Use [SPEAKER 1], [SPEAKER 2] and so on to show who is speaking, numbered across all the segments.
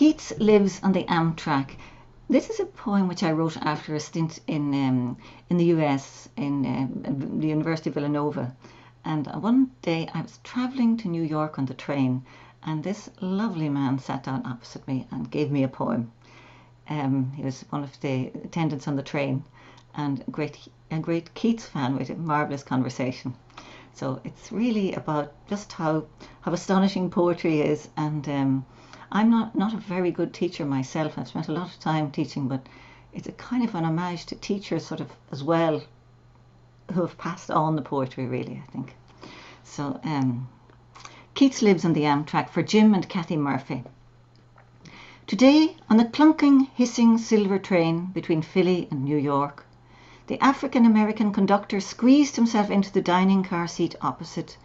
[SPEAKER 1] Keats lives on the Amtrak. This is a poem which I wrote after a stint in the US, in the University of Villanova. And one day I was travelling to New York on the train, and this lovely man sat down opposite me and gave me a poem. He was one of the attendants on the train, and a great Keats fan with a marvellous conversation. So it's really about just how astonishing poetry is. And I'm not a very good teacher myself. I've spent a lot of time teaching, but it's a kind of an homage to teachers sort of as well who have passed on the poetry, really, I think. So Keats lives on the Amtrak for Jim and Kathy Murphy. Today, on the clunking, hissing silver train between Philly and New York, the African-American conductor squeezed himself into the dining car seat opposite,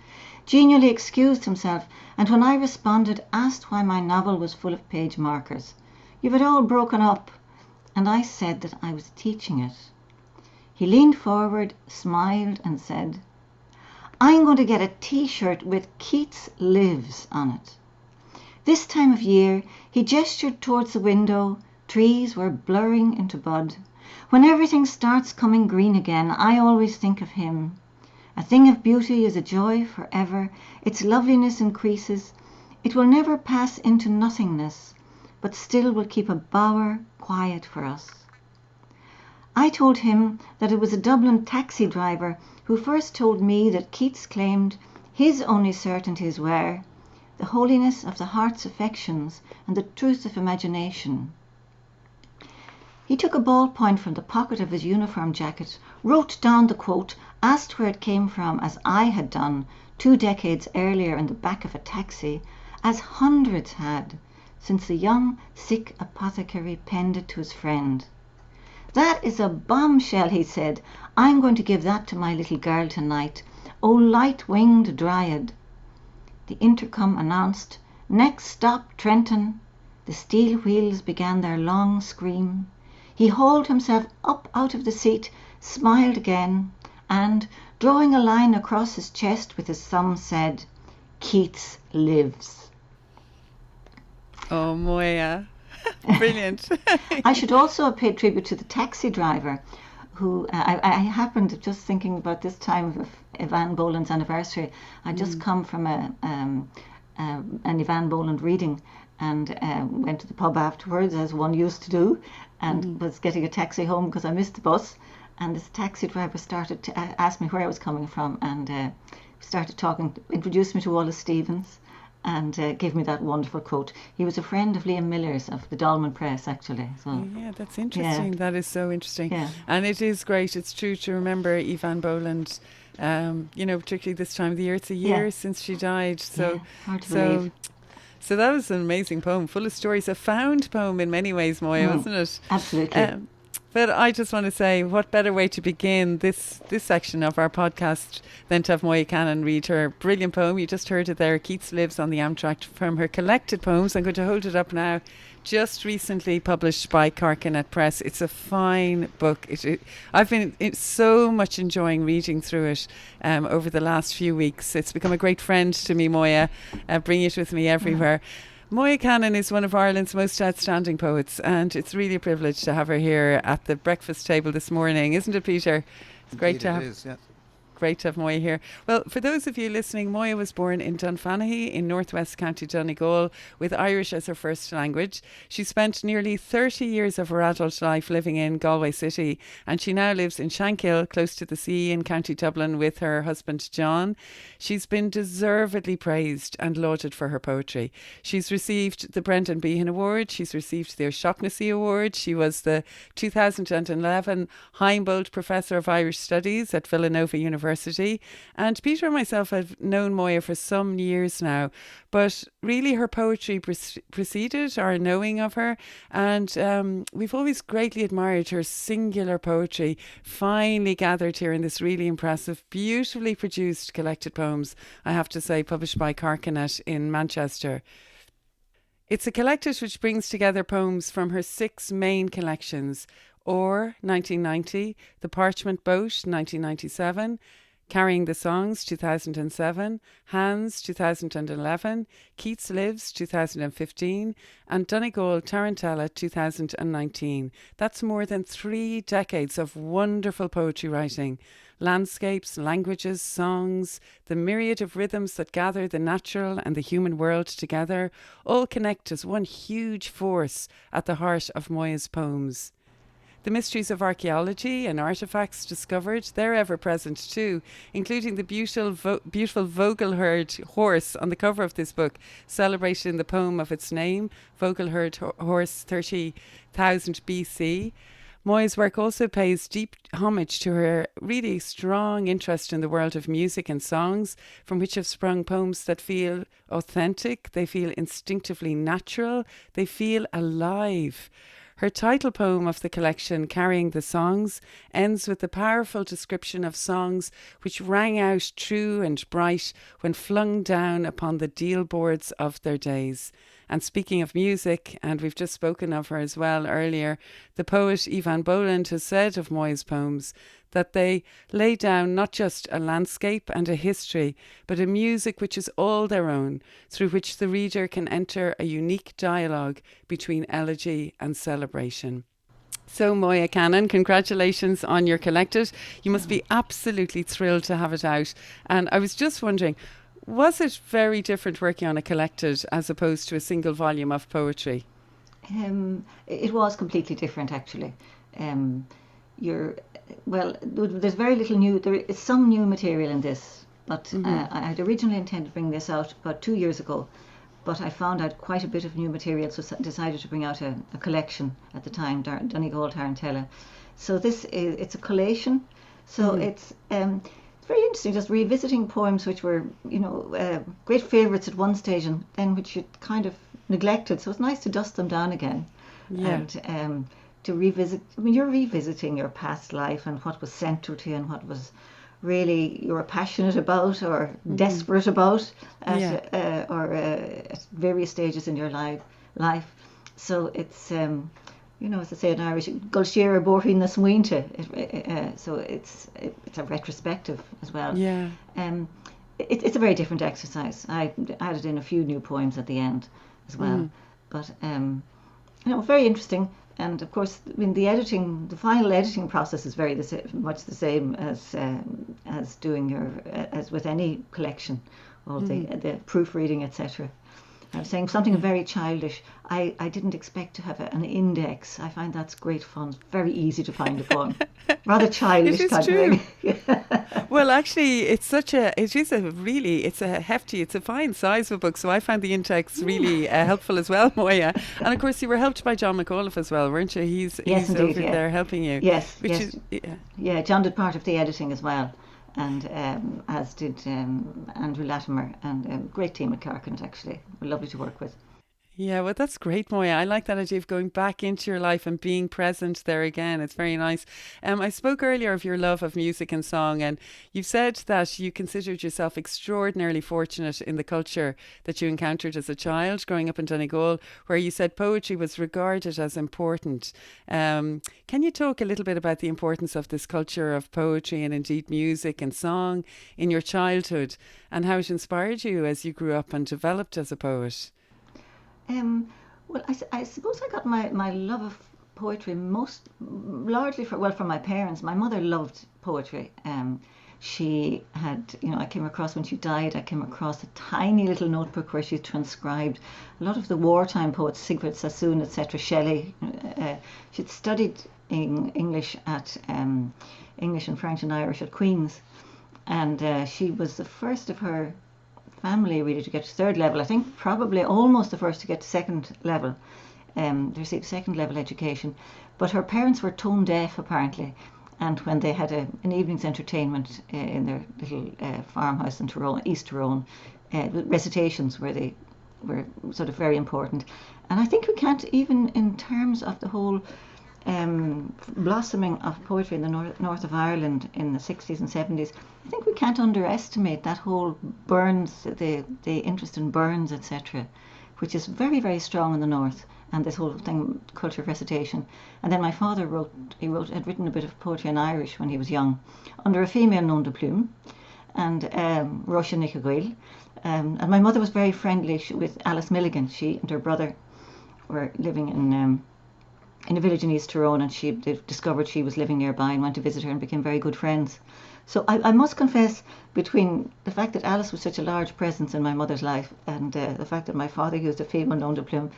[SPEAKER 1] genially excused himself, and when I responded, asked why my novel was full of page markers. "You've it all broken up." And I said that I was teaching it. He leaned forward, smiled, and said, "I'm going to get a T-shirt with Keats Lives on it." This time of year, he gestured towards the window. Trees were blurring into bud. When everything starts coming green again, I always think of him. A thing of beauty is a joy forever. Its loveliness increases. It will never pass into nothingness, but still will keep a bower quiet for us. I told him that it was a Dublin taxi driver who first told me that Keats claimed his only certainties were the holiness of the heart's affections and the truth of imagination. He took a ballpoint from the pocket of his uniform jacket, wrote down the quote, asked where it came from, as I had done 2 decades earlier in the back of a taxi, as hundreds had, since the young, sick apothecary penned it to his friend. "That is a bombshell," he said. "I'm going to give that to my little girl tonight. Oh, light-winged dryad." The intercom announced, "Next stop, Trenton." The steel wheels began their long scream. He hauled himself up out of the seat, smiled again, and, drawing a line across his chest with his thumb, said, "Keats lives."
[SPEAKER 2] Oh, Moya. Brilliant.
[SPEAKER 1] I should also have paid tribute to the taxi driver, who I happened just thinking about this time of Evan Boland's anniversary. I'd just come from an Evan Boland reading, and went to the pub afterwards, as one used to do, and was getting a taxi home because I missed the bus. And this taxi driver started to ask me where I was coming from, and started talking, introduced me to Wallace Stevens, and gave me that wonderful quote. He was a friend of Liam Miller's of the Dolman Press, actually. So,
[SPEAKER 2] yeah, that's interesting.
[SPEAKER 1] Yeah.
[SPEAKER 2] That is so interesting.
[SPEAKER 1] Yeah.
[SPEAKER 2] And it is great. It's true to remember Evan Boland, particularly this time of the year. It's a year since she died. So,
[SPEAKER 1] hard to believe.
[SPEAKER 2] So that was an amazing poem, full of stories. A found poem in many ways, Moya, wasn't it?
[SPEAKER 1] Absolutely.
[SPEAKER 2] But I just want to say, what better way to begin this section of our podcast than to have Moya Cannon read her brilliant poem. You just heard it there, Keats Lives on the Amtrak, from her collected poems. I'm going to hold it up now. Just recently published by Carcanet Press. It's a fine book. I've been so much enjoying reading through it over the last few weeks. It's become a great friend to me, Moya, bringing it with me everywhere. Moya Cannon is one of Ireland's most outstanding poets, and it's really a privilege to have her here at the breakfast table this morning, isn't it, Peter? It's great to have.
[SPEAKER 3] It is, yes.
[SPEAKER 2] Great to have Moya here. Well, for those of you listening, Moya was born in Dunfanaghy in northwest County Donegal with Irish as her first language. She spent nearly 30 years of her adult life living in Galway City, and she now lives in Shankill, close to the sea in County Dublin, with her husband John. She's been deservedly praised and lauded for her poetry. She's received the Brendan Behan Award. She's received the O'Shaughnessy Award. She was the 2011 Heimbold Professor of Irish Studies at Villanova University. And Peter and myself have known Moya for some years now, but really her poetry preceded our knowing of her, and we've always greatly admired her singular poetry, finely gathered here in this really impressive, beautifully produced collected poems, I have to say, published by Carcanet in Manchester. It's a collected which brings together poems from her 6 main collections: Or 1990, The Parchment Boat 1997, Carrying the Songs, 2007, Hands, 2011, Keats Lives, 2015, and Donegal Tarantella, 2019. That's more than 3 decades of wonderful poetry writing. Landscapes, languages, songs, the myriad of rhythms that gather the natural and the human world together, all connect as one huge force at the heart of Moya's poems. The mysteries of archaeology and artefacts discovered, they're ever present too, including the beautiful Vogelherd horse on the cover of this book, celebrated in the poem of its name, Vogelherd horse 30,000 BC. Moya's work also pays deep homage to her really strong interest in the world of music and songs, from which have sprung poems that feel authentic, they feel instinctively natural, they feel alive. Her title poem of the collection, Carrying the Songs, ends with the powerful description of songs which rang out true and bright when flung down upon the deal boards of their days. And speaking of music, and we've just spoken of her as well earlier, the poet Ivan Boland has said of Moya's poems that they lay down not just a landscape and a history, but a music which is all their own, through which the reader can enter a unique dialogue between elegy and celebration. So, Moya Cannon, congratulations on your collected. You must be absolutely thrilled to have it out. And I was just wondering, was it very different working on a collected as opposed to a single volume of poetry?
[SPEAKER 1] It was completely different, actually. There's very little new. There is some new material in this, but I had originally intended to bring this out about 2 years ago, but I found out quite a bit of new material, so decided to bring out a collection at the time, Donegal Tarantella. So it's a collation. So it's very interesting, just revisiting poems which were, great favourites at one stage and then which you kind of neglected. So it's nice to dust them down again and to revisit. I mean, you're revisiting your past life and what was central to you and what was really you were passionate about or desperate about at various stages in your life. So it's as I say in Irish, Golshira Borhin na Swinta. So it's a retrospective as well.
[SPEAKER 2] Yeah.
[SPEAKER 1] It's a very different exercise. I added in a few new poems at the end as well. But very interesting. And of course, I mean, the final editing process is very much the same as doing as with any collection, all the proofreading, etc. I was saying something very childish. I didn't expect to have an index. I find that's great fun. It's very easy to find a poem. Rather childish kind of thing.
[SPEAKER 2] Well, actually, it's a hefty, it's a fine size of a book. So I found the index really helpful as well, Moya. And of course, you were helped by John McAuliffe as well, weren't you? He's indeed, over there helping you.
[SPEAKER 1] Yes, John did part of the editing as well. And as did Andrew Latimer, and a great team at Carcant, actually. We're lovely to work with.
[SPEAKER 2] Yeah, well, that's great, Moya. I like that idea of going back into your life and being present there again. It's very nice. I spoke earlier of your love of music and song, and you've said that you considered yourself extraordinarily fortunate in the culture that you encountered as a child growing up in Donegal, where you said poetry was regarded as important. Can you talk a little bit about the importance of this culture of poetry and indeed music and song in your childhood and how it inspired you as you grew up and developed as a poet?
[SPEAKER 1] I suppose I got my love of poetry largely from my parents. My mother loved poetry. She had, I came across when she died, I came across a tiny little notebook where she transcribed a lot of the wartime poets, Sigrid Sassoon, etc., Shelley. She'd studied English and French and Irish at Queen's, and she was the first of her family really to get to third level. I think probably almost the first to get to second level, to receive second level education. But her parents were tone deaf apparently, and when they had an evening's entertainment in their little farmhouse in Tyrone, East Tyrone, recitations were sort of very important. And I think we can't, even in terms of the whole blossoming of poetry in the north of Ireland in the 60s and 70s, I think we can't underestimate that whole Burns, the interest in Burns, etc., which is very, very strong in the north. and this whole thing, culture of recitation. And then my father had written a bit of poetry in Irish when he was young, under a female nom de plume, and Roisha Nicogil. And my mother was very friendly with Alice Milligan. She and her brother were living in a village in East Tyrone, and they discovered she was living nearby and went to visit her and became very good friends. So I must confess, between the fact that Alice was such a large presence in my mother's life and the fact that my father used a female nom de plume,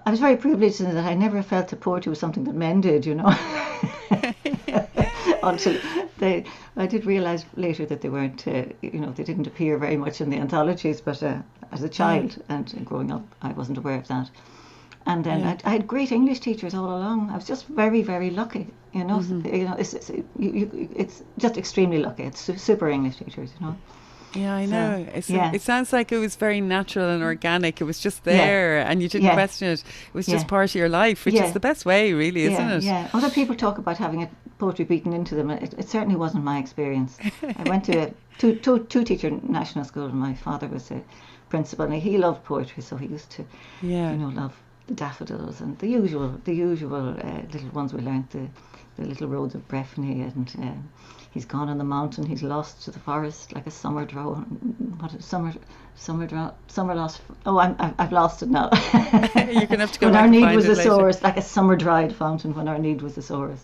[SPEAKER 1] I was very privileged in that I never felt that poetry was something that men did, until I did realise later that they weren't, they didn't appear very much in the anthologies, but as a child and growing up, I wasn't aware of that. And then I had great English teachers all along. I was just very, very lucky, It's just extremely lucky. It's super English teachers,
[SPEAKER 2] Yeah, I know. It sounds like it was very natural and organic. It was just there, and you didn't question it. It was just part of your life, which is the best way, really, isn't it?
[SPEAKER 1] Yeah. Other people talk about having poetry beaten into them. It certainly wasn't my experience. I went to a two-teacher national school, and my father was a principal, and he loved poetry, so he used to, love the daffodils and the usual little ones we learnt, the little roads of Breffni, and he's gone on the mountain, he's lost to the forest like a summer lost. Oh, I've lost it now.
[SPEAKER 2] You're gonna have to go
[SPEAKER 1] when
[SPEAKER 2] back
[SPEAKER 1] our
[SPEAKER 2] and
[SPEAKER 1] need
[SPEAKER 2] find
[SPEAKER 1] was
[SPEAKER 2] it
[SPEAKER 1] the
[SPEAKER 2] later.
[SPEAKER 1] sorest, like a summer dried fountain when our need was the sorest.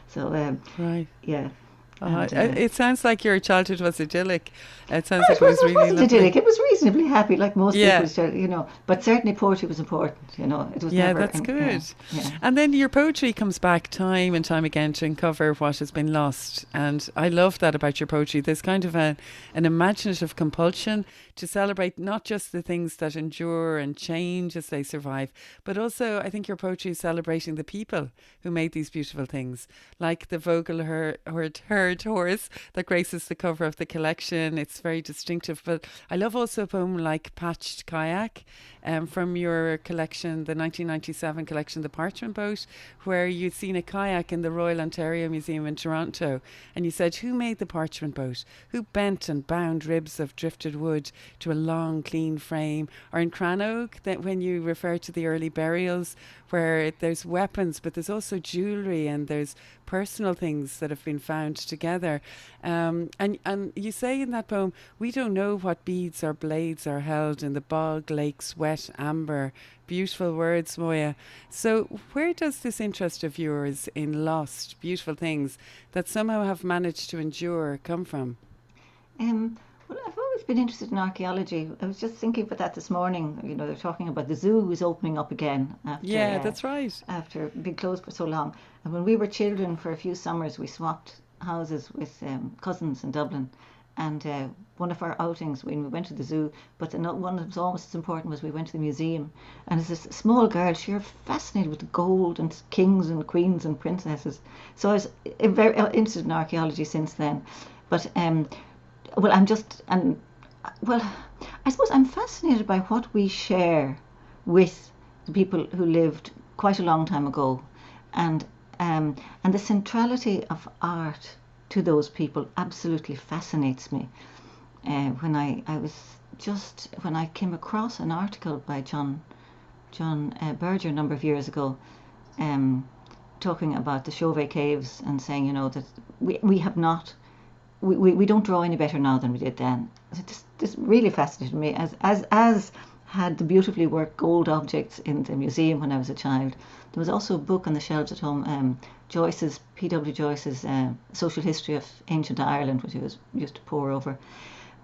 [SPEAKER 1] So
[SPEAKER 2] right.
[SPEAKER 1] Yeah.
[SPEAKER 2] It sounds like your childhood was idyllic. It sounds
[SPEAKER 1] I
[SPEAKER 2] like it was really
[SPEAKER 1] wasn't
[SPEAKER 2] lovely.
[SPEAKER 1] idyllic. It was reasonably happy, like most people's childhood, But certainly poetry was important. It was never.
[SPEAKER 2] That's good.
[SPEAKER 1] Yeah.
[SPEAKER 2] And then your poetry comes back time and time again to uncover what has been lost. And I love that about your poetry. There's kind of an imaginative compulsion to celebrate not just the things that endure and change as they survive, but also I think your poetry is celebrating the people who made these beautiful things, like the Vogel herd horse that graces the cover of the collection. It's very distinctive. But I love also a poem like Patched Kayak from your collection, the 1997 collection, The Parchment Boat, where you'd seen a kayak in the Royal Ontario Museum in Toronto, and you said, who made the parchment boat? Who bent and bound ribs of drifted wood to a long, clean frame? Or in Crannog, that when you refer to the early burials, where there's weapons, but there's also jewellery and there's personal things that have been found together. And you say in that poem, we don't know what beads or blades are held in the bog lake's wet amber. Beautiful words, Moya. So where does this interest of yours in lost, beautiful things that somehow have managed to endure come from?
[SPEAKER 1] Well, I've always been interested in archaeology. I was just thinking about that this morning. They're talking about the zoo is opening up again after.
[SPEAKER 2] Yeah, that's right.
[SPEAKER 1] After being closed for so long. And when we were children, for a few summers, we swapped houses with cousins in Dublin. And one of our outings, when we went to the zoo, but one that was almost as important was we went to the museum. And as this small girl, she was fascinated with the gold and kings and queens and princesses. So I was very interested in archaeology since then. But I suppose I'm fascinated by what we share with the people who lived quite a long time ago, and the centrality of art to those people absolutely fascinates me. When I came across an article by John Berger a number of years ago, talking about the Chauvet Caves and saying, that we don't draw any better now than we did then. This really fascinated me, as had the beautifully worked gold objects in the museum when I was a child. There was also a book on the shelves at home, P.W. Joyce's Social History of Ancient Ireland, which I used to pore over.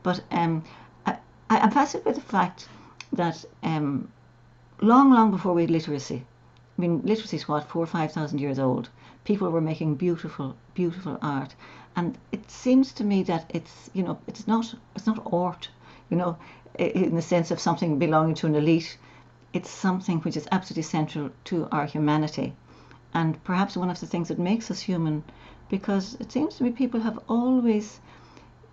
[SPEAKER 1] But I'm fascinated by the fact that long before we had literacy, I mean, literacy is 4,000 or 5,000 years old. People were making beautiful, beautiful art, and it seems to me that it's not art, in the sense of something belonging to an elite. It's something which is absolutely central to our humanity, and perhaps one of the things that makes us human, because it seems to me people have always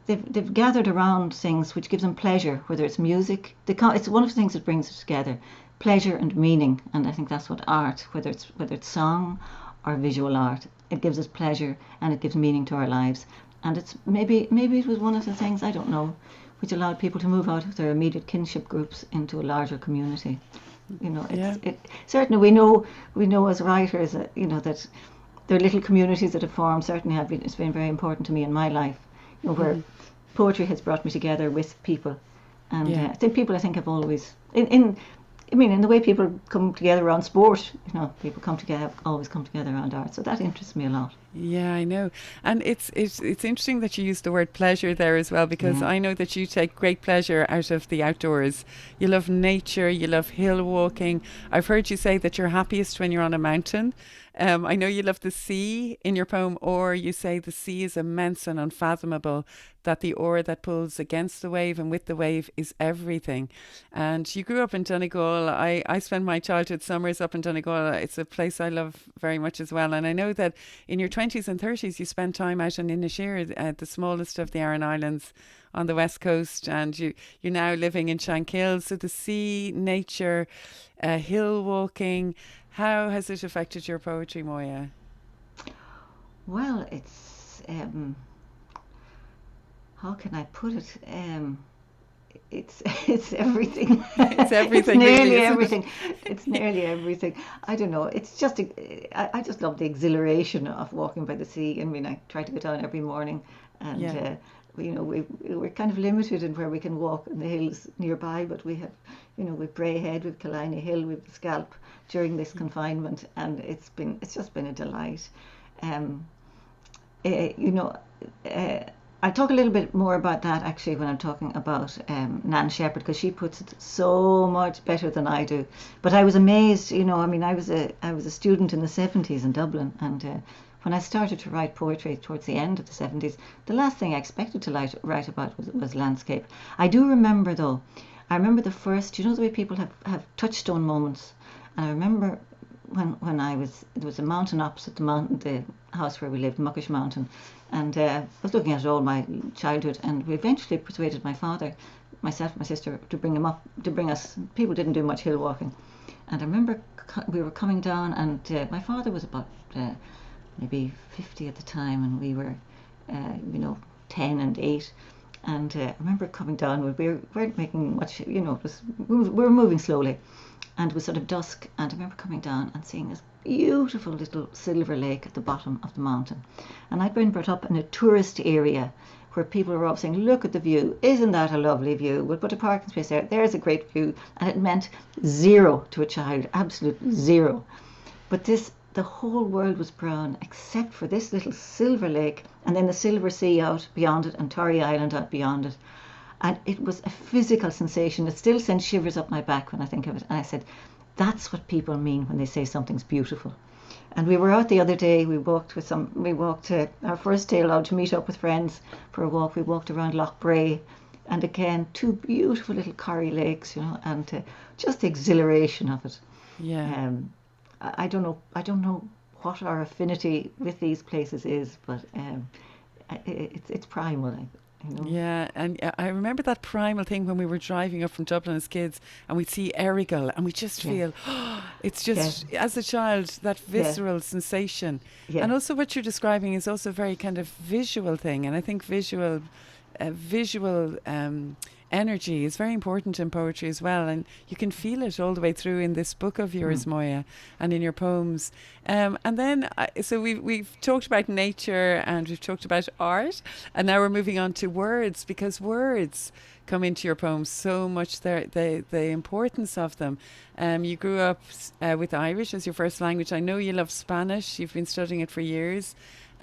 [SPEAKER 1] they've gathered around things which give them pleasure, whether it's music. It's one of the things that brings us together, pleasure and meaning, and I think that's what art, whether it's song or visual art, it gives us pleasure and it gives meaning to our lives. And it's maybe it was one of the things, I don't know, which allowed people to move out of their immediate kinship groups into a larger community. You know,
[SPEAKER 2] Yeah.
[SPEAKER 1] certainly we know as writers, you know, that there are little communities that have formed. Certainly, it's been very important to me in my life. You know, where poetry has brought me together with people, and
[SPEAKER 2] Yeah.
[SPEAKER 1] I think people, I think, have always in I mean, in the way people come together around sport, you know, people come together, always come together around art. So that interests me a lot.
[SPEAKER 2] Yeah, I know. And it's interesting that you use the word pleasure there as well, because
[SPEAKER 1] Yeah.
[SPEAKER 2] I know that you take great pleasure out of the outdoors. You love nature, you love hill walking. I've heard you say that you're happiest when you're on a mountain. I know you love the sea in your poem, or you say the sea is immense and unfathomable, that the oar that pulls against the wave and with the wave is everything. And you grew up in Donegal. I spent my childhood summers up in Donegal. It's a place I love very much as well. And I know that in your 20s and 30s, you spent time out in Inisheer, the smallest of the Aran Islands on the west coast, and you're now living in Shankill. So the sea, nature, hill walking, how has it affected your poetry, Moya?
[SPEAKER 1] Well, how can I put it? It's everything.
[SPEAKER 2] It's
[SPEAKER 1] It's
[SPEAKER 2] everything, really,
[SPEAKER 1] nearly
[SPEAKER 2] isn't it?
[SPEAKER 1] everything. It's nearly everything. I don't know. It's just I just love the exhilaration of walking by the sea. I mean, I try to go down every morning, and
[SPEAKER 2] Yeah.
[SPEAKER 1] you know, we're kind of limited in where we can walk in the hills nearby, but we have, you know, with Brayhead, with Killiney Hill, with Scalp during this confinement, and it's just been a delight. Um, you know, uh, I'll talk a little bit more about that actually when I'm talking about Nan Shepherd, because she puts it so much better than I do. But I was amazed, you know. I mean, I was a student in the 70s in Dublin, and when I started to write poetry towards the end of the 70s, the last thing I expected to write about was landscape. I do remember though. I remember the first, you know, the way people have touchstone moments, and I remember when there was a mountain opposite the house where we lived, Muckish Mountain, and I was looking at it all my childhood, and we eventually persuaded my father, myself, my sister, to bring us. People didn't do much hill walking, and I remember we were coming down, and my father was about maybe 50 at the time, and we were, you know, 10 and 8. And I remember coming down, we weren't making much, you know, we were moving slowly, and it was sort of dusk, and I remember coming down and seeing this beautiful little silver lake at the bottom of the mountain. And I'd been brought up in a tourist area where people were all saying, look at the view, isn't that a lovely view? We'll put a parking space there, there's a great view. And it meant zero to a child, absolute zero. But the whole world was brown except for this little silver lake, and then the silver sea out beyond it, and Torrey Island out beyond it. And it was a physical sensation. It still sends shivers up my back when I think of it. And I said, that's what people mean when they say something's beautiful. And we were out the other day. We walked our first day allowed to meet up with friends for a walk. We walked around Loch Bray, and again, two beautiful little Corrie lakes, you know, and just the exhilaration of it.
[SPEAKER 2] Yeah.
[SPEAKER 1] I don't know. I don't know what our affinity with these places is, but it's primal. You know?
[SPEAKER 2] Yeah, and I remember that primal thing when we were driving up from Dublin as kids, and we'd see Errigal, and we just feel, it's just, as a child, that visceral sensation.
[SPEAKER 1] Yeah.
[SPEAKER 2] And also what you're describing is also a very kind of visual thing, and I think visual energy is very important in poetry as well, and you can feel it all the way through in this book of yours, Moya, and in your poems. And then, so we've talked about nature and we've talked about art, and now we're moving on to words, because words come into your poems so much. The importance of them. You grew up with Irish as your first language. I know you love Spanish. You've been studying it for years.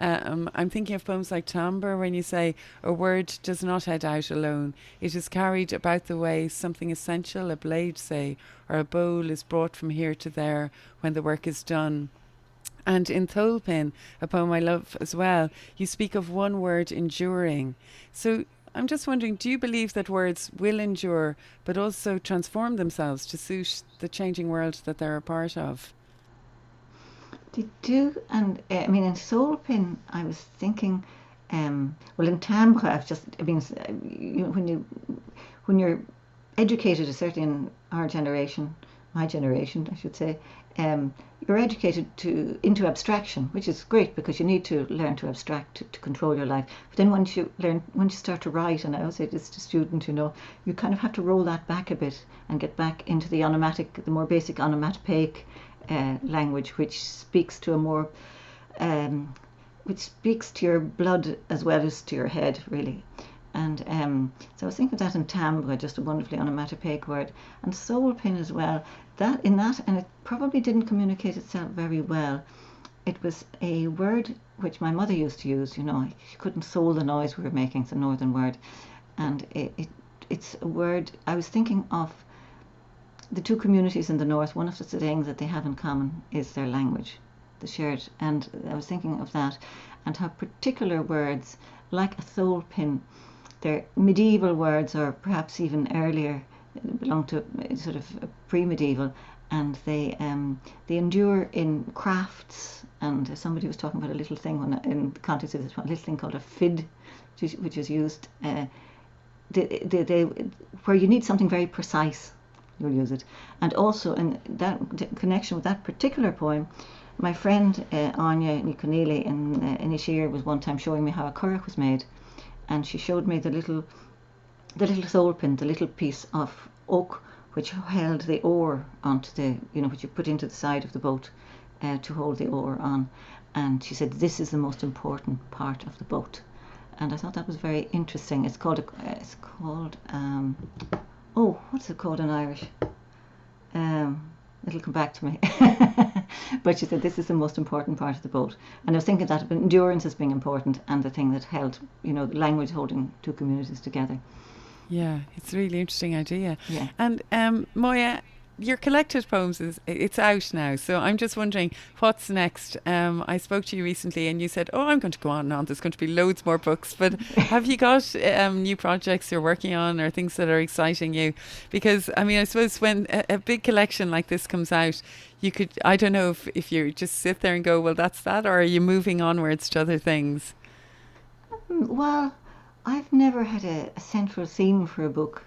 [SPEAKER 2] I'm thinking of poems like Timbre, when you say, a word does not head out alone. It is carried about the way, something essential, a blade, say, or a bowl is brought from here to there when the work is done. And in Tholpin, a poem I love as well, you speak of one word enduring. So I'm just wondering, do you believe that words will endure, but also transform themselves to suit the changing world that they're a part of?
[SPEAKER 1] They do, and I mean, in Soulpin, I was thinking, well, in Timbre, I mean, when you're educated, certainly in our generation, my generation, I should say, you're educated into abstraction, which is great because you need to learn to abstract to control your life. But then once you start to write, and I always say this to students, you kind of have to roll that back a bit and get back into the more basic onomatopoeic language, which speaks to which speaks to your blood as well as to your head, really. And so I was thinking of that in timbre, just a wonderfully onomatopoeic word, and soul pin as well. And it probably didn't communicate itself very well. It was a word which my mother used to use. She couldn't soul the noise we were making. It's a northern word, and it's a word. I was thinking of the two communities in the north. One of the things that they have in common is their language, the shared. And I was thinking of that, and how particular words, like a soul pin, they're medieval words, or perhaps even earlier, belong to sort of pre-medieval, and they endure in crafts. And somebody was talking about a little thing in the context of this one, a little thing called a fid, which is used where you need something very precise, you'll use it. And also in that connection with that particular poem, my friend Anya Niconele in Ishir was one time showing me how a currach was made, and she showed me the little soul pin, the little piece of oak which held the oar onto which you put into the side of the boat to hold the oar on. And she said, this is the most important part of the boat. And I thought that was very interesting. It's called what's it called in Irish? It'll come back to me. But she said, this is the most important part of the boat. And I was thinking that endurance as being important, and the thing that held, the language holding two communities together.
[SPEAKER 2] Yeah, it's a really interesting idea.
[SPEAKER 1] Yeah.
[SPEAKER 2] And Moya, your collected poems it's out now, so I'm just wondering what's next. I spoke to you recently and you said, I'm going to go on and on, there's going to be loads more books, but have you got new projects you're working on, or things that are exciting you? Because I suppose when a big collection like this comes out, you could, I don't know if you just sit there and go, well, that's that, or are you moving onwards to other things?
[SPEAKER 1] Well, I've never had a central theme for a book.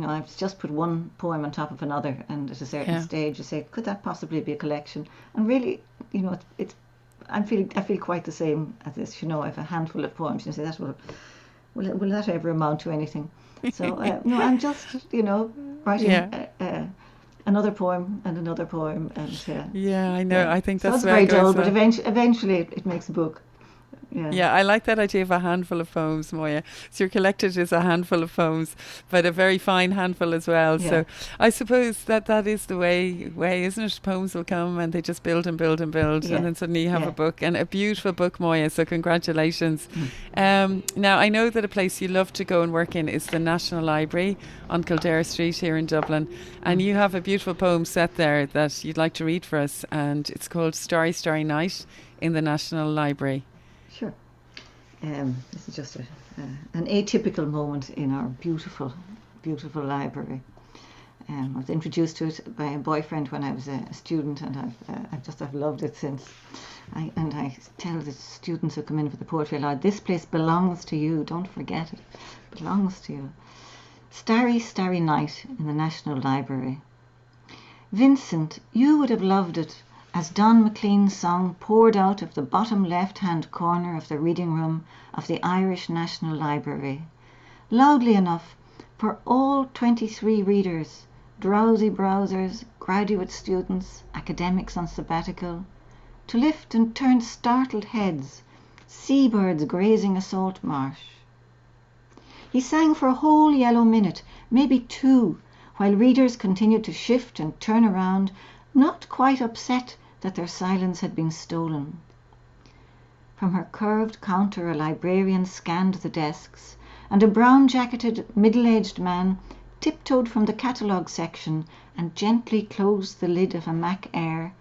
[SPEAKER 1] I've just put one poem on top of another, and at a certain stage you say, could that possibly be a collection? And really, I feel quite the same as this. I have a handful of poems. You say, that will that ever amount to anything? So no, I'm just writing another poem and another poem, and
[SPEAKER 2] I know. Yeah. I think that's
[SPEAKER 1] very dull, but eventually it makes a book.
[SPEAKER 2] Yeah, I like that idea of a handful of poems, Moya. So your collected is a handful of poems, but a very fine handful as well. Yeah. So I suppose that is the way, isn't it? Poems will come and they just build and build and build, and then suddenly you have a book, and a beautiful book, Moya. So congratulations. Now, I know that a place you love to go and work in is the National Library on Kildare Street here in Dublin, and you have a beautiful poem set there that you'd like to read for us, and it's called Starry, Starry Night in the National Library.
[SPEAKER 1] Sure. This is just an atypical moment in our beautiful, beautiful library. I was introduced to it by a boyfriend when I was a student, and I've loved it since. I tell the students who come in for the poetry aloud, this place belongs to you. Don't forget it. It belongs to you. Starry, Starry Night in the National Library. Vincent, you would have loved it, as Don McLean's song poured out of the bottom left-hand corner of the reading room of the Irish National Library, loudly enough for all 23 readers, drowsy browsers, graduate students, academics on sabbatical, to lift and turn startled heads, seabirds grazing a salt marsh. He sang for a whole yellow minute, maybe 2, while readers continued to shift and turn around, not quite upset that their silence had been stolen. From her curved counter a librarian scanned the desks, and a brown-jacketed, middle-aged man tiptoed from the catalogue section and gently closed the lid of a Mac Air,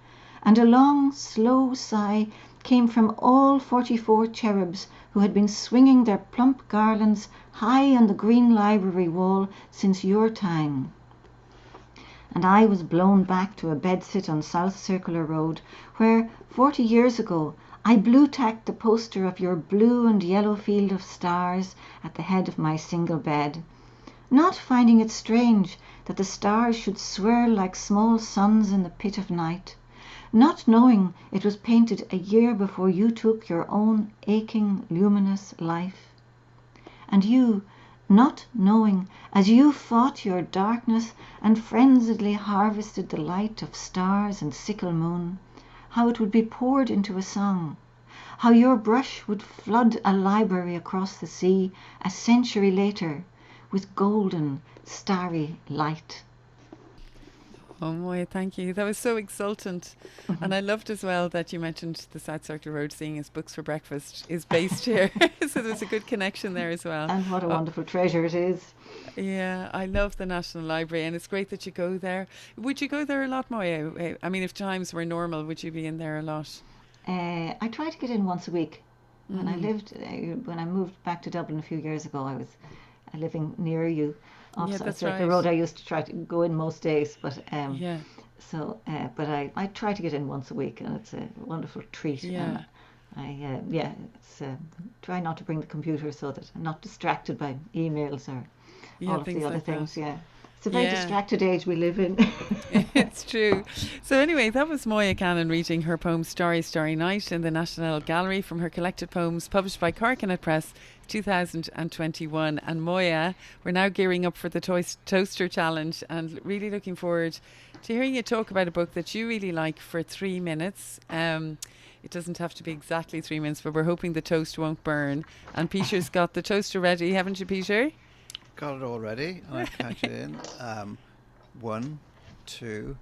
[SPEAKER 1] and a long, slow sigh came from all 44 cherubs who had been swinging their plump garlands high on the green library wall since your time. And I was blown back to a bedsit on South Circular Road, where 40 years ago I blue-tacked the poster of your blue and yellow field of stars at the head of my single bed, not finding it strange that the stars should swirl like small suns in the pit of night, not knowing it was painted a year before you took your own aching, luminous life. And you, not knowing, as you fought your darkness and frenziedly harvested the light of stars and sickle moon, how it would be poured into a song, how your brush would flood a library across the sea a century later with golden, starry light.
[SPEAKER 2] Oh, Moya, thank you. That was so exultant. And I loved as well that you mentioned the South Circular Road seeing as Books for Breakfast is based here. So there's a good connection there as well.
[SPEAKER 1] And what a wonderful treasure it is.
[SPEAKER 2] Yeah, I love the National Library, and it's great that you go there. Would you go there a lot, Moya? I mean, if times were normal, would you be in there a lot?
[SPEAKER 1] I try to get in once a week. When I moved back to Dublin a few years ago, I was living near you.
[SPEAKER 2] Yeah, that's
[SPEAKER 1] the
[SPEAKER 2] right.
[SPEAKER 1] road I used to try to go in most days, but
[SPEAKER 2] Yeah.
[SPEAKER 1] so but I try to get in once a week, and it's a wonderful treat.
[SPEAKER 2] Yeah.
[SPEAKER 1] And it's try not to bring the computer so that I'm not distracted by emails or all of
[SPEAKER 2] things
[SPEAKER 1] the other
[SPEAKER 2] like
[SPEAKER 1] things.
[SPEAKER 2] that.
[SPEAKER 1] Yeah, it's a very distracted age we live in.
[SPEAKER 2] It's true. So anyway, that was Moya Cannon reading her poem Starry, Starry Night in the National Gallery from her collected poems published by Carcanet Press 2021. And Moya, we're now gearing up for the Toaster Challenge and really looking forward to hearing you talk about a book that you really like for 3 minutes. It doesn't have to be exactly 3 minutes, but we're hoping the toast won't burn. And Peter's got the toaster ready, haven't you, Peter?
[SPEAKER 3] Got it all ready, and I'll count you in. 1, 2,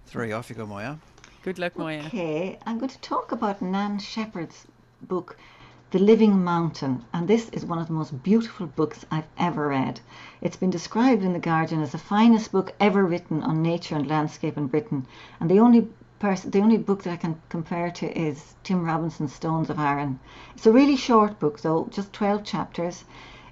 [SPEAKER 3] 3. Off you go, Moya.
[SPEAKER 2] Good luck, Moya.
[SPEAKER 1] Okay, I'm going to talk about Nan Shepherd's book, The Living Mountain, and this is one of the most beautiful books I've ever read. It's been described in The Guardian as the finest book ever written on nature and landscape in Britain, and the only book that I can compare to is Tim Robinson's Stones of Arran. It's a really short book though, just 12 chapters.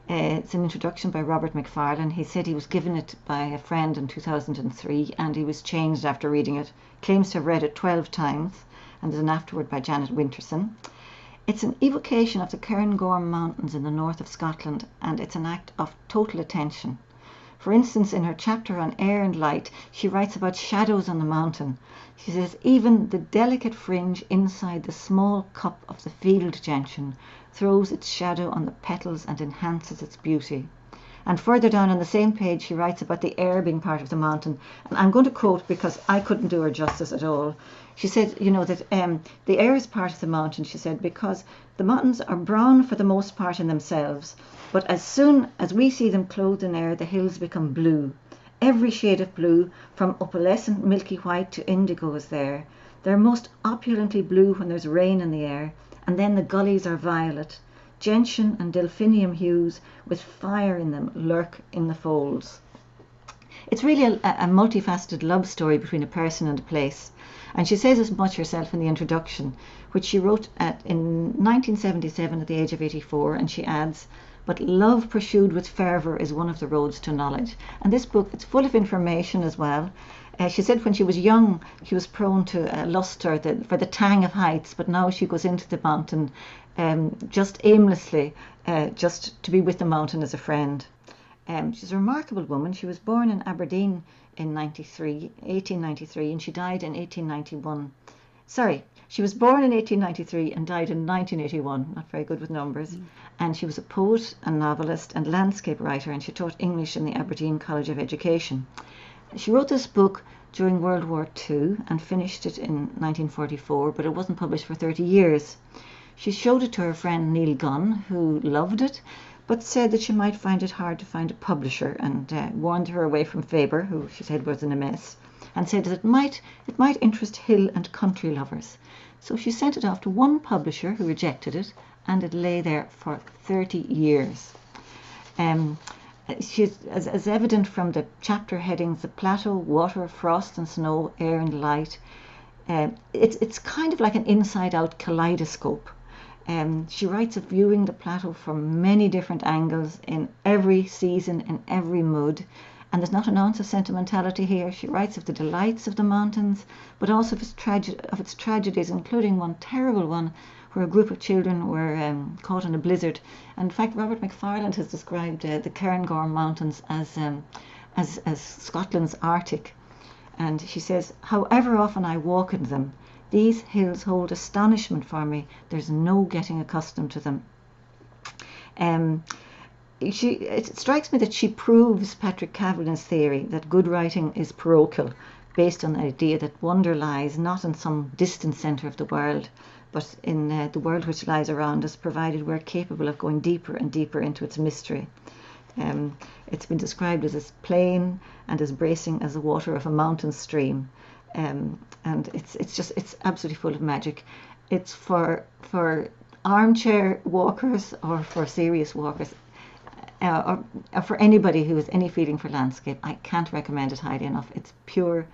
[SPEAKER 1] It's an introduction by Robert Macfarlane. He said he was given it by a friend in 2003 and he was changed after reading it. Claims to have read it 12 times, and there's an afterword by Janet Winterson. It's an evocation of the Cairngorm Mountains in the north of Scotland, and it's an act of total attention. For instance, in her chapter on air and light, she writes about shadows on the mountain. She says, even the delicate fringe inside the small cup of the field gentian throws its shadow on the petals and enhances its beauty. And further down on the same page, she writes about the air being part of the mountain. And I'm going to quote because I couldn't do her justice at all. She said, that the air is part of the mountain, she said, because the mountains are brown for the most part in themselves. But as soon as we see them clothed in air, the hills become blue. Every shade of blue, from opalescent milky white to indigo, is there. They're most opulently blue when there's rain in the air, and then the gullies are violet. Gentian and delphinium hues with fire in them lurk in the folds. It's really a multifaceted love story between a person and a place. And she says as much herself in the introduction, which she wrote in 1977 at the age of 84, and she adds, but love pursued with fervour is one of the roads to knowledge. And this book, it's full of information as well. She said when she was young, she was prone to lust for the tang of heights, but now she goes into the mountain just aimlessly, just to be with the mountain as a friend. She's a remarkable woman. She was born in Aberdeen in 1893, and she died in 1891. Sorry, she was born in 1893 and died in 1981. Not very good with numbers. And she was a poet and novelist and landscape writer, and she taught English in the Aberdeen College of Education. She wrote this book during World War II and finished it in 1944, but it wasn't published for 30 years. She showed it to her friend Neil Gunn, who loved it, but said that she might find it hard to find a publisher, and warned her away from Faber, who she said was in a mess, and said that it might interest hill and country lovers. So she sent it off to one publisher who rejected it, and it lay there for 30 years. She's, as evident from the chapter headings, the plateau, water, frost and snow, air and light, it's kind of like an inside-out kaleidoscope. She writes of viewing the plateau from many different angles, in every season, in every mood, and there's not an ounce of sentimentality here. She writes of the delights of the mountains, but also of its tragedies, including one terrible one where a group of children were caught in a blizzard. And in fact, Robert Macfarlane has described the Cairngorm Mountains as as Scotland's Arctic. And she says, however often I walk in them, these hills hold astonishment for me. There's no getting accustomed to them. It strikes me that she proves Patrick Cavaline's theory that good writing is parochial, based on the idea that wonder lies not in some distant centre of the world, but in the world which lies around us, provided we're capable of going deeper and deeper into its mystery. It's been described as plain and as bracing as the water of a mountain stream, and it's absolutely full of magic. It's for armchair walkers or for serious walkers, or for anybody who has any feeling for landscape. I can't recommend it highly enough. It's pure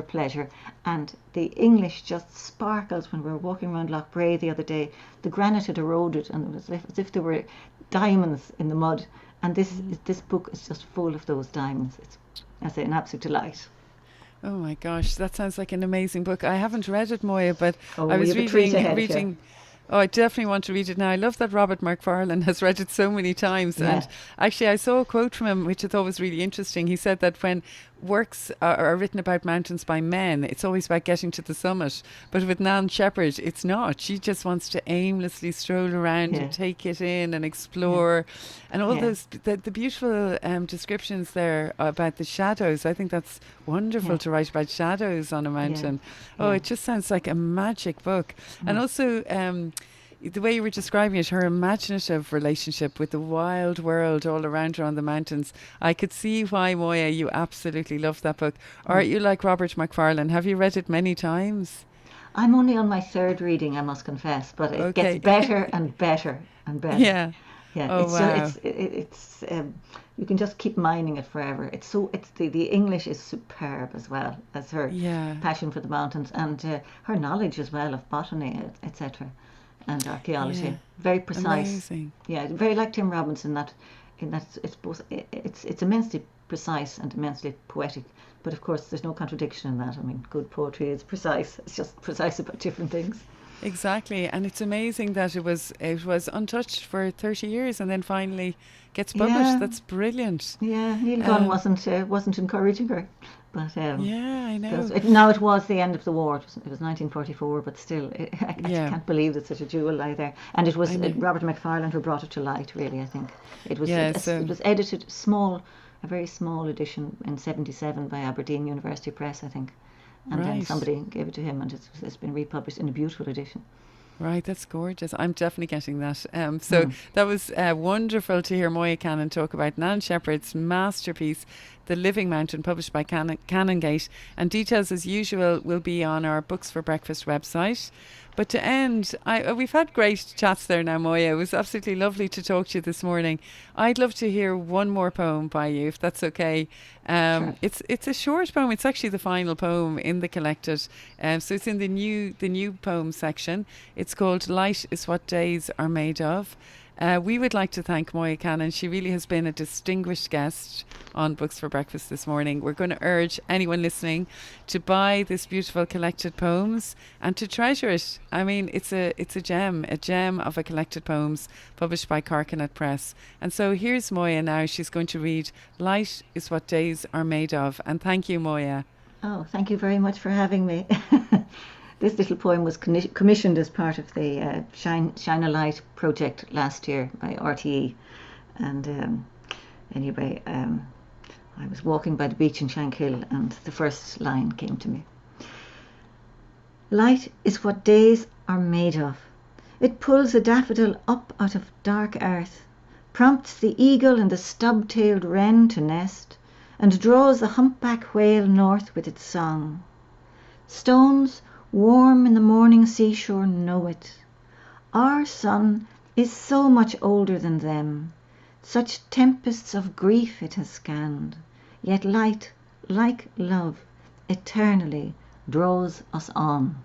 [SPEAKER 1] pleasure, and the English just sparkles. When we were walking around Loch Bray the other day, the granite had eroded and it was as if there were diamonds in the mud, and this book is just full of those diamonds. It's, I say, an absolute delight.
[SPEAKER 2] Oh my gosh, that sounds like an amazing book. I haven't read it, Moya, but I was reading. Oh, I definitely want to read it now. I love that Robert McFarlane has read it so many times.
[SPEAKER 1] Yeah.
[SPEAKER 2] And actually, I saw a quote from him, which I thought was really interesting. He said that when works are written about mountains by men, it's always about getting to the summit. But with Nan Shepherd, it's not. She just wants to aimlessly stroll around and take it in and explore. And all those, the beautiful descriptions there about the shadows. I think that's wonderful to write about shadows on a mountain. Oh, it just sounds like a magic book. And also, the way you were describing it, her imaginative relationship with the wild world all around her on the mountains, I could see why, Moya, you absolutely love that book. Are you like Robert McFarlane? Have you read it many times?
[SPEAKER 1] I'm only on my third reading, I must confess, but it gets better and better and better.
[SPEAKER 2] Yeah.
[SPEAKER 1] Oh, wow. It's you can just keep mining it forever. The English is superb, as well as her passion for the mountains and her knowledge as well of botany, etc. and archaeology. Very precise.
[SPEAKER 2] Amazing.
[SPEAKER 1] Yeah, very like Tim Robinson. In that it's both. It's immensely precise and immensely poetic. But of course, there's no contradiction in that. I mean, good poetry is precise. It's just precise about different things.
[SPEAKER 2] Exactly, and it's amazing that it was untouched for 30 years and then finally gets published.
[SPEAKER 1] Yeah.
[SPEAKER 2] That's brilliant.
[SPEAKER 1] Yeah, Neil Gunn wasn't encouraging her, but
[SPEAKER 2] yeah, I know.
[SPEAKER 1] It was the end of the war. It was 1944, but still, I can't believe that such a jewel lay there. And it was Robert McFarlane who brought it to light. Really, I think it was. It was edited a very small edition in '77 by Aberdeen University Press, I think. And then somebody gave it to him, and it's been republished in a beautiful edition.
[SPEAKER 2] Right, that's gorgeous. I'm definitely getting that. That was wonderful to hear Moya Cannon talk about Nan Shepherd's masterpiece, The Living Mountain, published by Canongate. And details, as usual, will be on our Books for Breakfast website. But to end, we've had great chats there now, Moya. It was absolutely lovely to talk to you this morning. I'd love to hear one more poem by you, if that's okay.
[SPEAKER 1] Sure.
[SPEAKER 2] It's a short poem. It's actually the final poem in the collected. So it's in the new poem section. It's called Light is What Days Are Made Of. We would like to thank Moya Cannon. She really has been a distinguished guest on Books for Breakfast this morning. We're going to urge anyone listening to buy this beautiful collected poems and to treasure it. I mean, it's a gem of a collected poems published by Carcanet Press. And so here's Moya now. She's going to read Light is What Days Are Made Of. And thank you, Moya.
[SPEAKER 1] Oh, thank you very much for having me. This little poem was commissioned as part of the Shine a Light project last year by RTE. And anyway, I was walking by the beach in Shankill and the first line came to me. Light is what days are made of. It pulls a daffodil up out of dark earth, prompts the eagle and the stub-tailed wren to nest, and draws the humpback whale north with its song. Stones warm in the morning seashore know it. Our sun is so much older than them. Such tempests of grief it has scanned. Yet light, like love, eternally draws us on.